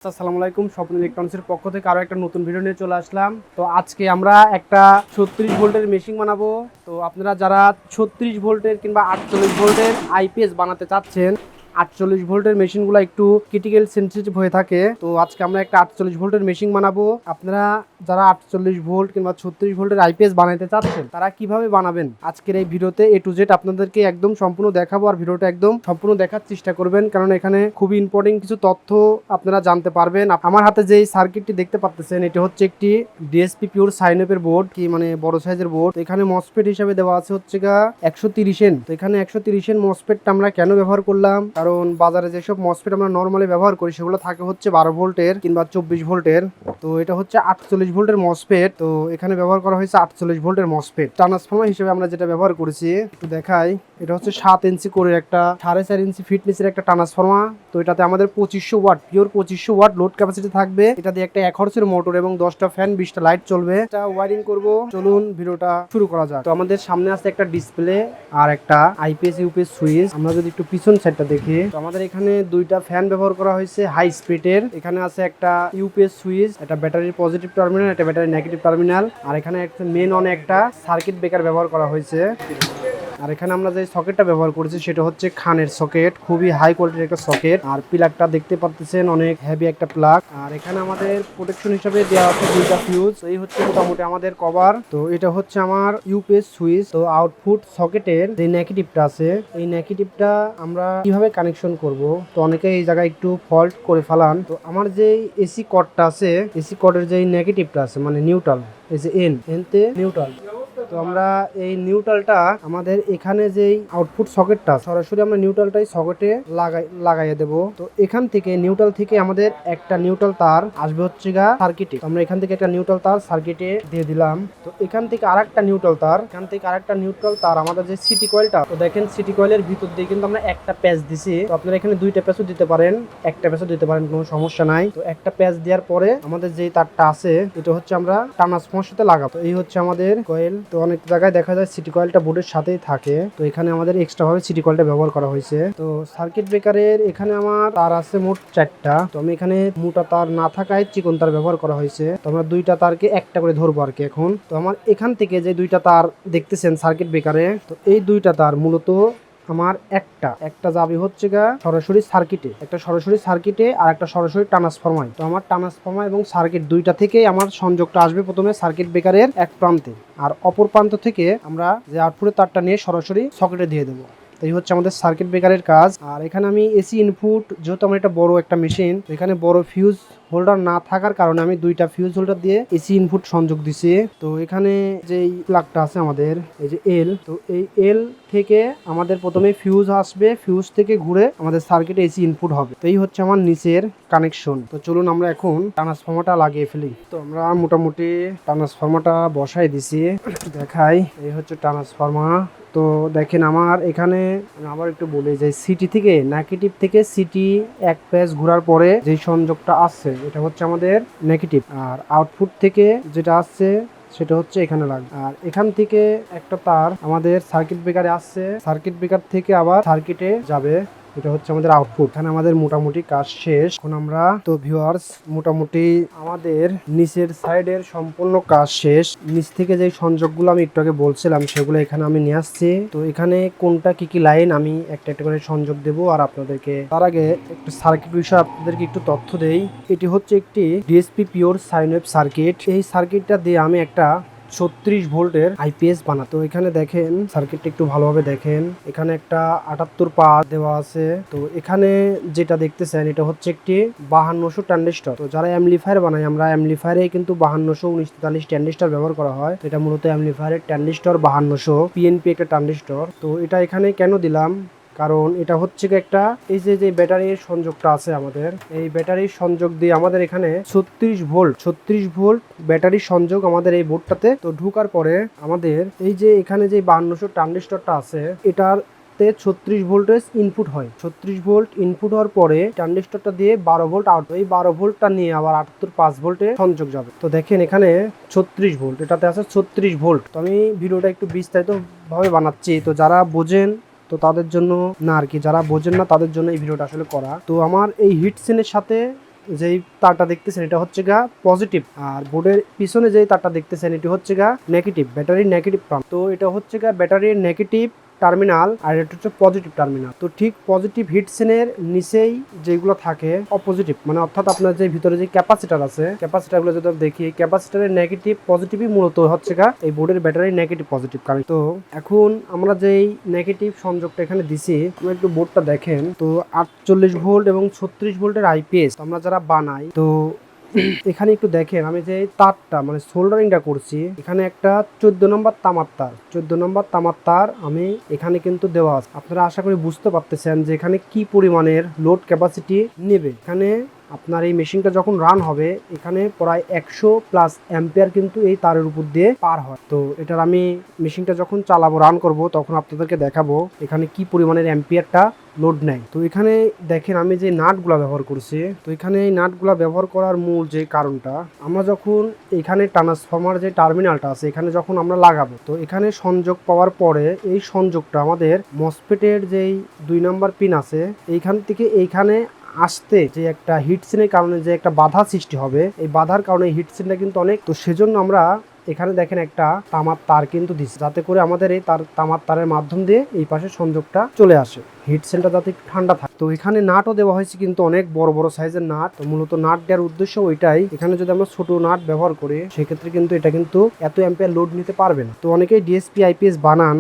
আসসালামু আলাইকুম, স্বপ্ন ইলেকট্রনিক্সের পক্ষ থেকে আরো একটা নতুন ভিডিও নিয়ে চলে আসলাম। তো আজকে আমরা একটা 36 ভোল্টের মেশিন বানাবো। তো আপনারা যারা 36 ভোল্টের কিংবা 48 ভোল্টের আইপিএস বানাতে চাচ্ছেন, 48 ভোল্টের মেশিনগুলো একটু ক্রিটিক্যাল সেনসিটিভ হয়ে থাকে। তো আজকে আমরা একটা 48 ভোল্টের মেশিন বানাবো। আপনারা যারা 48 ভোল্ট কিংবা 36 ভোল্টের আইপিএস বানাতে চাচ্ছেন তারা কিভাবে বানাবেন আজকের এই ভিডিওতে A to Z আপনাদেরকে একদম সম্পূর্ণ দেখাবো। আর ভিডিওটা একদম সম্পূর্ণ দেখার চেষ্টা করবেন, কারণ এখানে খুবই ইম্পর্টেন্ট কিছু তথ্য আপনারা জানতে পারবেন। আমার হাতে যে সার্কিটটি দেখতে পাচ্ছেন এটি হচ্ছে একটি ডিএসপি পিওর সাইন আপের বোর্ড, কি মানে বড় সাইজের বোর্ড। এখানে মসফেট হিসাবে দেওয়া আছে হচ্ছে 130N। তো এখানে 130N মসফেটটা আমরা কেন ব্যবহার করলাম, কারণ বাজারে যেসব মসফেট আমরা নর্মালি ব্যবহার করি সেগুলো থাকে হচ্ছে 12 ভোল্টের কিংবা 24 ভোল্টের। তো এটা হচ্ছে 48 ভোল্টের মসফেট। তো এখানে ব্যবহার করা হয়েছে 48 ভোল্টের মসফেট। ট্রান্সফরমার হিসেবে আমরা যেটা ব্যবহার করেছি একটু দেখাই। এটা হচ্ছে 7 ইঞ্চি করে একটা 4.5 ইঞ্চি ফিটনেসের একটা ট্রান্সফরমার। তো এটাতে আমাদের 2500 watt, pure 2500 watt load capacity থাকবে। এটা দিয়ে একটা 1 হর্সের মোটর এবং 10টা ফ্যান 20টা লাইট চলবে। এটা ওয়ারিং করব, চলুন ভিডিওটা শুরু করা যাক। তো আমাদের সামনে আছে একটা ডিসপ্লে আর একটা আইপিএস ইউপিএস সুইচ। আমরা যদি একটু পিছন সাইডটা দেখি, তো আমাদের এখানে দুইটা ফ্যান ব্যবহার করা হয়েছে হাই স্পিডের। এখানে আছে একটা ইউপিএস সুইচ, এটা ব্যাটারির পজিটিভ টার্মিনাল, এটা ব্যাটারির নেগেটিভ টার্মিনাল। আর এখানে একটা মেন অন একটা সার্কিট ব্রেকার ব্যবহার করা হয়েছে। আর এখানে আমরা যে সকেটটা ব্যবহার করেছি সেটা হচ্ছে খানের সকেট, খুবই হাই কোয়ালিটির একটা সকেট। আর প্লাগটা দেখতে পাচ্ছেন অনেক হেভি একটা প্লাগ। আর এখানে আমাদের প্রোটেকশন হিসেবে দেওয়া আছে দুইটা ফিউজ। এই হচ্ছে মোটামুটি আমাদের কভার। তো এটা হচ্ছে আমার ইউপিএস সুইচ। তো আউটপুট সকেটের যে নেগেটিভটা আছে এই নেগেটিভটা আমরা কিভাবে কানেকশন করব। তো অনেকে এই জায়গায় একটু ফল্ট করে ফেলান। তো আমার যে এসি কর্ডটা আছে, এসি কর্ডের যে নেগেটিভটা আছে মানে নিউট্রাল, এই যে এনতে নিউট্রাল। তো আমরা এই নিউট্রালটা আমাদের এখানে যেই আউটপুট সকেটটা সরাসরি আমরা নিউট্রালটাই সকেটে লাগাইয়ে দেব। তো এখান থেকে নিউট্রাল থেকে আমাদের একটা নিউট্রাল তার আসবে হচ্ছে সার্কিটে। আমরা এখান থেকে একটা নিউট্রাল তার সার্কিটে দিয়ে দিলাম। তো এখান থেকে আরেকটা নিউট্রাল তার আমাদের যে সিটি কয়েলটা, তো দেখেন সিটি কয়েলের ভিতর দিয়ে কিন্তু আমরা একটা প্যাচ দিছি। তো আপনারা এখানে দুইটা প্যাচও দিতে পারেন, একটা প্যাচও দিতে পারেন, কোনো সমস্যা নাই। তো একটা প্যাচ দেওয়ার পরে আমাদের যে তারটা আছে এটা হচ্ছে আমরা ট্রান্সফরমারের সাথে লাগাবো। এই হচ্ছে আমাদের কয়েল। তো অনেক জায়গায় দেখা যায় সিটি কয়েলটা বোর্ডের সাথেই থাকে। তো এখানে আমাদের এক্সট্রা ভাবে সিটি কয়েলটা ব্যবহার করা হয়েছে। তো সার্কিট ব্রেকারের এখানে আমার তার আছে মোট 4টা। তো আমি এখানে মোটা তার না থাকায় চিকন তার ব্যবহার করা হয়েছে। তো আমরা দুইটা তারকে একটা করে ধরবো আর কি এখন। তো আমার এখান থেকে যে দুইটা তার দেখতেছেন সার্কিট ব্রেকারে, তো এই দুইটা তার মূলত আমার একটা যাবে হচ্ছে সরাসরি সার্কিটে, একটা সরাসরি সার্কিটে আর একটা সরাসরি ট্রান্সফরমার। তো আমার ট্রান্সফরমার এবং সার্কিট দুইটা থেকেই আমার সংযোগটা আসবে প্রথমে সার্কিট ব্রেকারের এক প্রান্তে, আর অপর প্রান্ত থেকে আমরা যে আউটপুটের তারটা নিয়ে সরাসরি সকেটে দিয়ে দেবো। এই হচ্ছে আমাদের সার্কিট ব্রেকারের কাজ। আর এখানে আমি এসি ইনপুট, যেহেতু আমার এটা বড় একটা মেশিন, এখানে বড় ফিউজ হোল্ডার না থাকার কারণে আমি দুইটা ফিউজ হোল্ডার দিয়ে এসি ইনপুট সংযোগ দিছি। তো এখানে যেই প্লাগটা আছে আমাদের এই যে এল, তো এই এল থেকে আমাদের প্রথমে ফিউজ আসবে, ফিউজ থেকে ঘুরে আমাদের সার্কিটে এসি ইনপুট হবে। তো এই হচ্ছে আমার নিচের কানেকশন। তো চলুন আমরা এখন ট্রান্সফরমারটা লাগিয়ে ফেলি। তো আমরা মোটামুটি ট্রান্সফরমারটা বসাই দিছি, দেখাই। এই হচ্ছে ট্রান্সফরমার। তো দেখেন আমার এখানে আবার একটু বলি যে সিটি থেকে নেগেটিভ থেকে সিটি এক প্যাচ ঘোরার পরে যে সংযোগটা আসছে এটা হচ্ছে আমাদের নেগেটিভ, আর আউটপুট থেকে যেটা আসছে সেটা হচ্ছে এখানে লাগবে। আর এখান থেকে একটা তার আমাদের সার্কিট ব্রেকারে আসছে, সার্কিট ব্রেকার থেকে আবার সার্কিটে যাবে, এটা হচ্ছে আমাদের আউটপুট। এখানে আমাদের মোটামুটি কাজ শেষ। এখন আমরা তো ভিউয়ার্স মোটামুটি আমাদের নিচের সাইডের সম্পূর্ণ কাজ শেষ। নিচ থেকে যে সংযোগগুলো আমি একটু আগে বলছিলাম সেগুলো এখানে আমি নিয়ে আসছি। তো এখানে কোনটা কি কি লাইন আমি একটা একটা করে সংযোগ দেব। আর আপনাদেরকে তার আগে একটু সার্কিট বিষয়ে আপনাদেরকে একটু তথ্য দেই। এটি হচ্ছে একটি DSP pure sine wave circuit. এই সার্কিটটা দিয়ে আমি একটা 36 ভোল্টের আইপিএস বানাতো। এখানে দেখেন সার্কিটটা একটু ভালোভাবে দেখেন, এখানে একটা 78 পাওয়ার দেওয়া আছে। তো এখানে যেটা দেখতেছেন এটা হচ্ছে একটি 5200 ট্রানজিস্টর। তো যারা অ্যামপ্লিফায়ার বানায়, আমরা অ্যামপ্লিফায়ারে কিন্তু 5200 1943 ট্রানজিস্টর ব্যবহার করা হয়। এটা মূলত অ্যামপ্লিফায়ারের ট্রানজিস্টর 5200 পিএনপি একটা ট্রানজিস্টর। তো এটা এখানে কেন দিলাম, কারণ এটা হচ্ছে একটা এই যে ব্যাটারির সংযোগটা আছে আমাদের, এই ব্যাটারির সংযোগ দিয়ে আমাদের এখানে 36 ভোল্ট ব্যাটারির সংযোগ আমাদের এই বোর্ডটাতে। তো ঢোকার পরে আমাদের এই যে এখানে যে 5200 ট্রানজিস্টরটা আছে এটার 36 ভোল্টেজ ইনপুট হয়। 36 ভোল্ট ইনপুট হওয়ার পরে ট্রানজিস্টরটা দিয়ে 12 ভোল্ট আউট, এই 12 ভোল্টটা নিয়ে আবার 5 ভোল্টে সংযোগ যাবে। তো দেখেন এখানে 36 ভোল্ট, এটাতে আছে 36 ভোল্ট। তো আমি ভিডিওটা একটু বিস্তারিত ভাবে বানাচ্ছি, তো যারা বোঝেন তো তাদের জন্য না আর কি, যারা বোঝেন না তাদের জন্য এই ভিডিওটা আসলে করা। তো আমার এই হিট সিনের সাথে যেই তারটা দেখতেছেন এটা হচ্ছে গা পজিটিভ, আর বোর্ডের পিছনে যেই তারটা দেখতেছেন এটি হচ্ছে গা নেগেটিভ, ব্যাটারির নেগেটিভ প্রান্ত। তো এটা হচ্ছে গা ব্যাটারির নেগেটিভ টার্মিনাল আর এটা হচ্ছে পজিটিভ টার্মিনাল। তো ঠিক পজিটিভ হিটসিনের নিচেই যেগুলো থাকে অপোজিটিভ, মানে অর্থাৎ আপনার যে ভিতরে যে ক্যাপাসিটার আছে, ক্যাপাসিটারগুলো যদি দেখি, ক্যাপাসিটারের নেগেটিভ পজিটিভই মূলত হচ্ছে গা এই বোর্ডের ব্যাটারি নেগেটিভ পজিটিভ কারেন্ট। তো এখন আমরা যেই নেগেটিভ সংযোগটা এখানে দিছি, আমরা একটু বোর্ডটা দেখেন। তো 48 ভোল্ট এবং 36 ভোল্টের আইপিএস আমরা যারা বানাই, তো এখানে একটু দেখেন আমি যে তারটা মানে সোল্ডারিংটা করছি, এখানে একটা 14 নম্বর তামার তার, 14 নম্বর তামার তার আমি এখানে কিন্তু দেওয়া আছে। আপনারা আশা করি বুঝতে পারতেছেন যে এখানে কি পরিমাণের লোড ক্যাপাসিটি নেবে। এখানে আপনার এই মেশিনটা যখন রান হবে এখানে প্রায় 100+ অ্যাম্পিয়ার কিন্তু এই তারের উপর দিয়ে পার হয়। তো এটার আমি মেশিনটা যখন চালাবো, রান করব, তখন আপনাদেরকে দেখাবো এখানে কি পরিমাণের অ্যাম্পিয়ারটা লোড নেয়। তো এখানে দেখেন আমি যে নাটগুলা ব্যবহার করছি, তো এখানে এই নাটগুলা ব্যবহার করার মূল যে কারণটা, আমরা যখন এখানে ট্রান্সফরমার যে টার্মিনালটা আছে এখানে যখন আমরা লাগাবো, তো এখানে সংযোগ পাওয়ার পরে এই সংযোগটা আমাদের মসফেটের যেই 2 নম্বর পিন আছে এইখান থেকে এইখানে আসতে যে একটা হিটসিনের কারণে যে একটা বাধা সৃষ্টি হবে, এই বাধার কারণে হিটসিনটা কিন্তু অনেক, তো সেজন্য আমরা এখানে দেখেন একটা তামার তার কিন্তু দিচ্ছি, যাতে করে আমাদের এই তামার তারের মাধ্যম দিয়ে এই পাশে সংযোগটা চলে আসে, হিটসিনটা যাতে ঠান্ডা থাকে। তো এখানে নাটও দেওয়া হয়েছে কিন্তু অনেক বড় বড় সাইজের নাট। তো মূলত নাট দেওয়ার উদ্দেশ্য ওইটাই, এখানে যদি আমরা ছোট নাট ব্যবহার করি সেক্ষেত্রে কিন্তু এটা কিন্তু এত অ্যাম্পিয়ার লোড নিতে পারবে না। তো অনেকেই ডিএসপি আইপিএস বানান,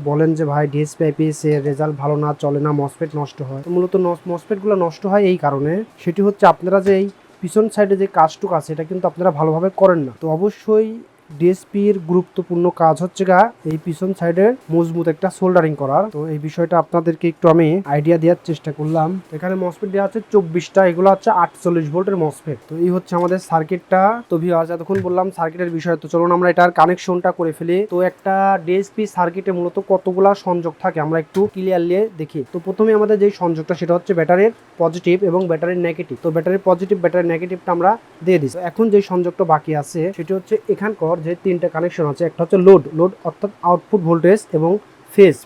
বলেন যে ভাই ডিএসপি আইপিএস এর রেজাল্ট ভালো না, চলে না, মসফেট নষ্ট হয়। তো মূলত মসফেট গুলো নষ্ট হয় এই কারণে, সেটি হচ্ছে আপনারা যে এই পিছন সাইডে যে কাজটুক আছে এটা কিন্তু আপনারা ভালোভাবে করেন না। তো অবশ্যই ডিএসপির গুরুত্বপূর্ণ কাজ হচ্ছে গা এই পিছন সাইডে মজবুত একটা সোল্ডারিং করার। তো এই বিষয়টা আপনাদেরকে একটু আমি আইডিয়া দেওয়ার চেষ্টা করলাম। এখানে মসফেট দেওয়া আছে 24টা, এগুলো হচ্ছে 48 ভোল্টের মসফেট। তো এই হচ্ছে আমাদের সার্কিটটা। তো ভিউয়ার্স এতক্ষণ বললাম সার্কিটের বিষয়, তো চলুন আমরা এটার কানেকশনটা করে ফেলি। তো একটা ডিএসপি সার্কিটে মূলত কতগুলা সংযোগ থাকে আমরা একটু ক্লিয়ারলি দেখি। তো প্রথমে আমাদের যে সংযোগটা সেটা হচ্ছে ব্যাটারির পজিটিভ এবং ব্যাটারির নেগেটিভ। তো ব্যাটারির পজিটিভ ব্যাটারির নেগেটিভটা আমরা দিয়ে দিই। এখন যে সংযোগটা বাকি আছে সেটি হচ্ছে এখানকার যে 3টা কানেকশন আছে, একটা হচ্ছে লোড অর্থাৎ আউটপুট ভোল্টেজ, এবং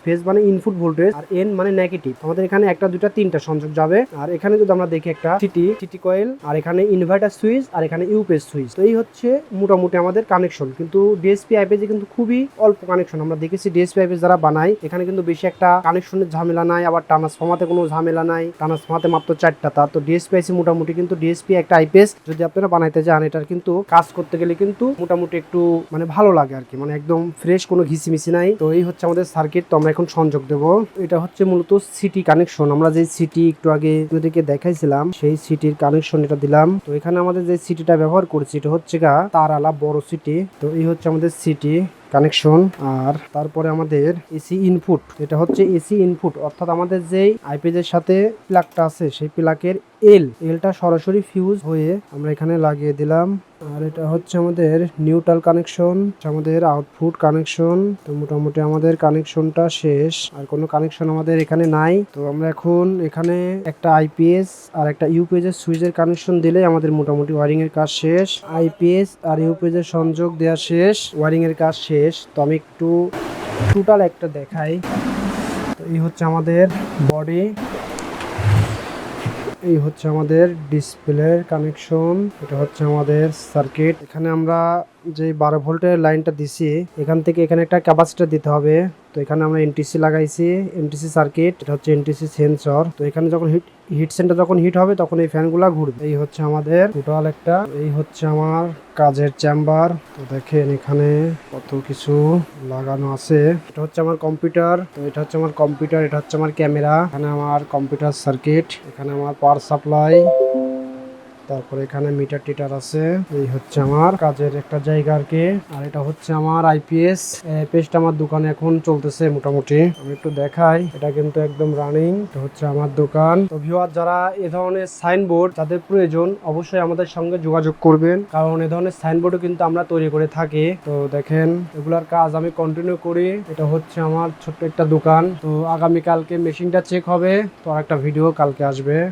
ফেজ মানে ইনপুট ভোল্টেজ, আর এন মানে নেগেটিভ। আমাদের এখানে একটা, দুটা, 3টা সংযোগ যাবে। আর এখানে যদি আমরা দেখি একটা সিটি কয়েল, আর এখানে ইনভার্টার সুইচ, আর এখানে ইউপিএস সুইচ। তো এই হচ্ছে মোটামুটি আমাদের কানেকশন। কিন্তু ডিএসপি আইপিএস কিন্তু খুবই অল্প কানেকশন। আমরা দেখেছি ডিএসপি আইপিএস যারা বানায় এখানে কিন্তু বেশি একটা কানেকশনের ঝামেলা নাই, আবার ট্রান্সফরমাতে কোনো ঝামেলা নাই, ট্রান্সফরমাতে মাত্র 4টা তার। তো ডিএসপি আইসি মোটামুটি কিন্তু ডিএসপি একটা আইপিএস যদি আপনারা বানাইতে যান, এটার কিন্তু কাজ করতে গেলে কিন্তু মোটামুটি একটু মানে ভালো লাগে আর কি, মানে একদম ফ্রেশ, কোনো ঘিসিমিসি নাই। তো এই হচ্ছে আমাদের সার্কিট। তো আমরা এখন সংযোগ দেব। এটা হচ্ছে মূলত সিটি কানেকশন। আমরা যে সিটি একটু আগে আপনাদেরকে দেখাইছিলাম সেই সিটির কানেকশন এটা দিলাম। তো এখানে আমাদের যে সিটিটা ব্যবহার করছি এটা হচ্ছে গা তারআলা বড় সিটি। তো এই হচ্ছে আমাদের সিটি কানেকশন। আর তারপরে আমাদের এসি ইনপুট, এটা হচ্ছে এসি ইনপুট, অর্থাৎ আমাদের যেই আইপিএস এর সাথে প্লাগটা আছে সেই প্লাগের এলটা সরাসরি ফিউজ হয়ে আমরা এখানে লাগিয়ে দিলাম। আর এটা হচ্ছে আমাদের নিউট্রাল কানেকশন, আমাদের আউটপুট কানেকশন। তো মোটামুটি আমাদের কানেকশনটা শেষ, আর কোনো কানেকশন আমাদের এখানে নাই। তো আমরা এখন এখানে একটা আইপিএস আর একটা ইউপিএস এর সুইচের কানেকশন দিলে আমাদের মোটামুটি ওয়ারিং এর কাজ শেষ। আইপিএস আর ইউপিএস এর সংযোগ দেওয়া শেষ, ওয়ারিং এর কাজ শেষ। তো আমি একটু টোটাল একটা দেখাই। তো এই হচ্ছে আমাদের বডি, এই হচ্ছে আমাদের ডিসপ্লের কানেকশন, এটা হচ্ছে আমাদের সার্কিট। এখানে আমরা যে 12 ভোল্টের লাইনটা দিছি এখান থেকে এখানে একটা ক্যাপাসিটর দিতে হবে। তো এখানে আমরা এনটিসি লাগাইছি, এনটিসি সার্কিট, এটা হচ্ছে এনটিসি সেন্সর। তো এখানে যখন হিট সেন্টার যখন হিট হবে তখন এই ফ্যানগুলা ঘুরবে। এই হচ্ছে আমাদের টোটাল একটা, এই হচ্ছে আমার কাজের চেম্বার। তো দেখেন এখানে কত কিছু লাগানো আছে। এটা হচ্ছে আমার কম্পিউটার, তো এটা হচ্ছে আমার কম্পিউটার, এটা হচ্ছে আমার ক্যামেরা, এখানে আমার কম্পিউটার সার্কিট, এখানে আমার পাওয়ার সাপ্লাই, তারপরে এখানে মিটার টিটার আছে। এই হচ্ছে আমার কাজের একটা জায়গা আর কি। আর এটা হচ্ছে আমার আইপিএস। আইপিএসটা আমার দোকানে এখন চলতেছে মোটামুটি, আমি একটু দেখাই। এটা কিন্তু একদম রানিং। এটা হচ্ছে আমার দোকান। তো ভিউয়ার যারা এ ধরনের সাইনবোর্ড যাদের প্রয়োজন অবশ্যই আমাদের সঙ্গে যোগাযোগ করবেন, কারণ এ ধরনের সাইনবোর্ডও কিন্তু আমরা তৈরি করে থাকি। তো দেখেন এগুলার কাজ আমি কন্টিনিউ করি। এটা হচ্ছে আমার ছোট্ট একটা দোকান। তো আগামীকালকে মেশিনটা চেক হবে, তো আর একটা ভিডিও কালকে আসবে।